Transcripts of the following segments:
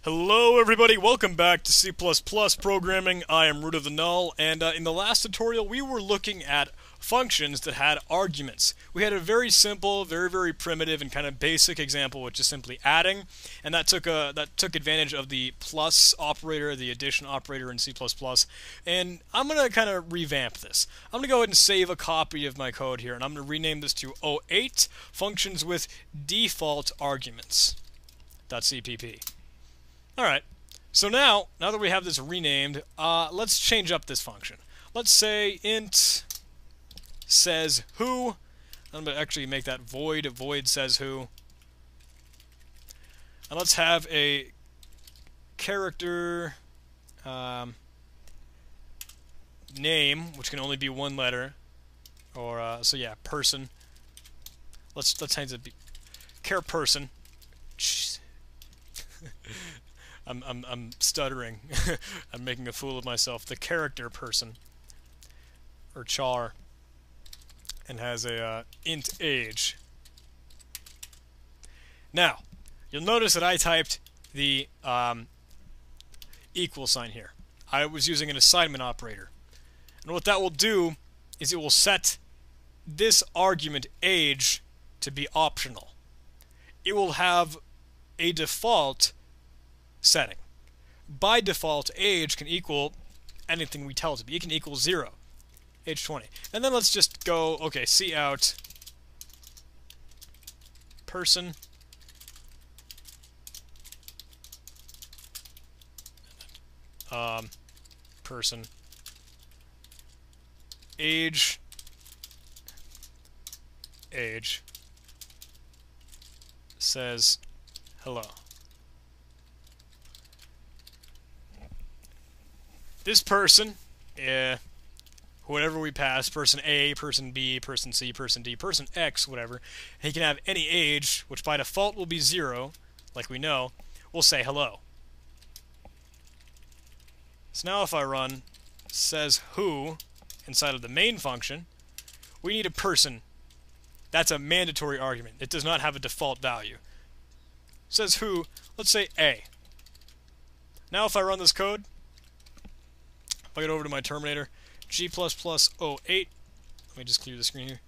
Hello everybody, welcome back to C++ programming. I am Root of the Null, and in the last tutorial we were looking at functions that had arguments. We had a very simple, very primitive and kind of basic example, which is simply adding, and that took advantage of the plus operator, the addition operator in C++, and I'm going to kind of revamp this. I'm going to go ahead and save a copy of my code here, and I'm going to rename this to 08 functions with default arguments .cpp. Alright, so now that we have this renamed, let's change up this function. Let's say int says who. I'm going to actually make that void says who. And let's have a character name, which can only be one letter, or so yeah, person. Let's change it to be char person. I'm stuttering. I'm making a fool of myself. The character person, or char, and has a int age. Now, you'll notice that I typed the equal sign here. I was using an assignment operator, and what that will do is it will set this argument age to be optional. It will have a default setting. By default, age can equal anything we tell it to be. It can equal 0, age 20. And then let's just go, okay, cout person person age says hello. This person, whatever we pass, person A, person B, person C, person D, person X, whatever, he can have any age, which by default will be 0, like we know, we'll say hello. So now if I run says who inside of the main function, we need a person. That's a mandatory argument. It does not have a default value. Says who, let's say A. Now if I run this code, if I get over to my Terminator, G++08, let me just clear the screen here,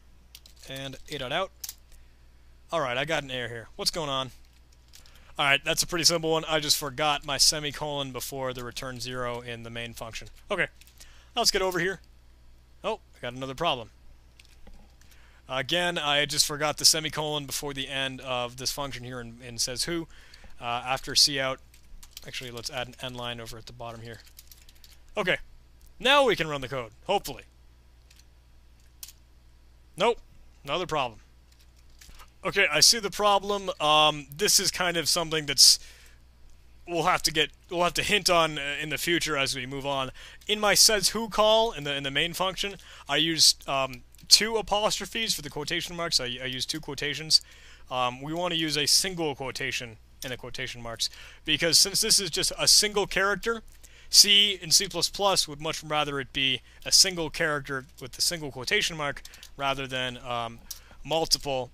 and a.out. Alright, I got an error here. What's going on? Alright, that's a pretty simple one. I just forgot my semicolon before the return 0 in the main function. Okay, now let's get over here. Oh, I got another problem. Again, I just forgot the semicolon before the end of this function here in says who. After cout, actually let's add an end line over at the bottom here. Okay. Now we can run the code, hopefully. Nope, another problem. Okay, I see the problem. This is kind of something that's we'll have to hint on in the future as we move on. In my says who call in the main function, I used 2 apostrophes for the quotation marks. I use 2 quotations. We want to use a single quotation in the quotation marks because since this is just a single character, C in C++ would much rather it be a single character with a single quotation mark rather than multiple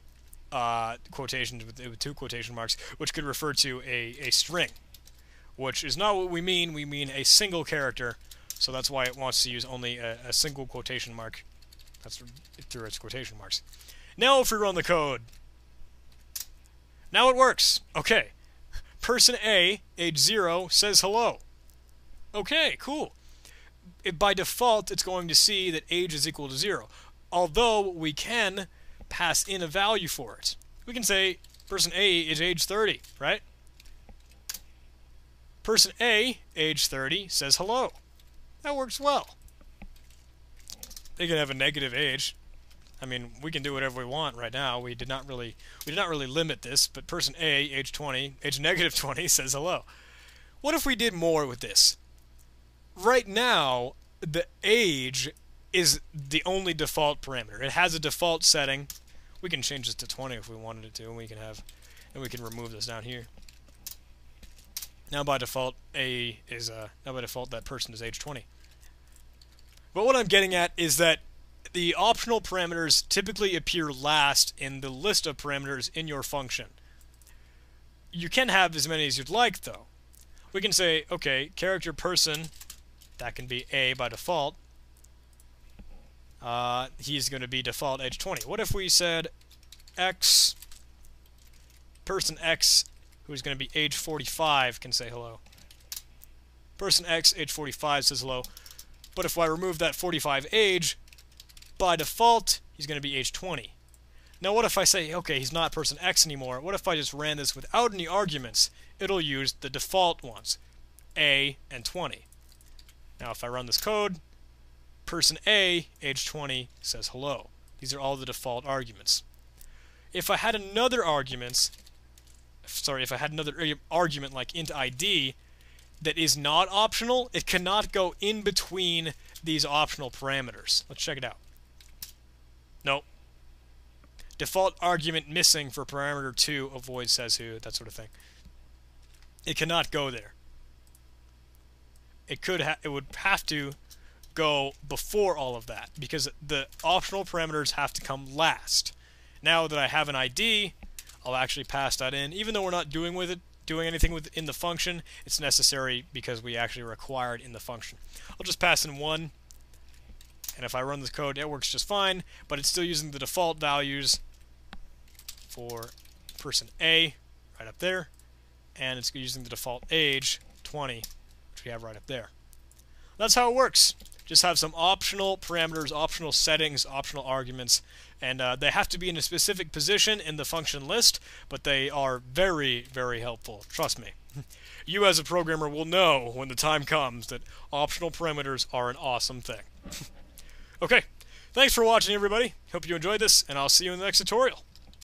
quotations with 2 quotation marks, which could refer to a string, which is not what we mean. We mean a single character, so that's why it wants to use only a single quotation mark. That's through its quotation marks. Now if we run the code, now it works. Okay, person A, age 0, says hello. Okay, cool. By default, it's going to see that age is equal to 0. Although we can pass in a value for it. We can say person A is age 30, right? Person A, age 30, says hello. That works well. They can have a negative age. I mean, we can do whatever we want right now. We did not really limit this, but person A, age 20, age negative 20, says hello. What if we did more with this? Right now, the age is the only default parameter. It has a default setting. We can change this to 20 if we wanted it to, and we can remove this down here. Now by default, that person is age 20. But what I'm getting at is that the optional parameters typically appear last in the list of parameters in your function. You can have as many as you'd like, though. we can say, okay, character person, that can be A by default. He's going to be default age 20. What if we said X, person X, who's going to be age 45, can say hello. Person X, age 45, says hello. But if I remove that 45 age, by default, he's going to be age 20. Now what if I say, okay, he's not person X anymore. What if I just ran this without any arguments? It'll use the default ones, A and 20. Now if I run this code, person A, age 20, says hello. These are all the default arguments. If I had another argument like int ID that is not optional, it cannot go in between these optional parameters. Let's check it out. Nope. Default argument missing for parameter 2, avoid says who, that sort of thing. It cannot go there. It would have to go before all of that, because the optional parameters have to come last. Now that I have an ID, I'll actually pass that in. Even though we're not doing anything within the function, it's necessary because we actually require it in the function. I'll just pass in 1, and if I run this code, it works just fine, but it's still using the default values for person A right up there, and it's using the default age 20, which we have right up there. That's how it works. Just have some optional parameters, optional settings, optional arguments, and they have to be in a specific position in the function list, but they are very, very helpful. Trust me. You as a programmer will know when the time comes that optional parameters are an awesome thing. Okay, thanks for watching everybody. Hope you enjoyed this, and I'll see you in the next tutorial.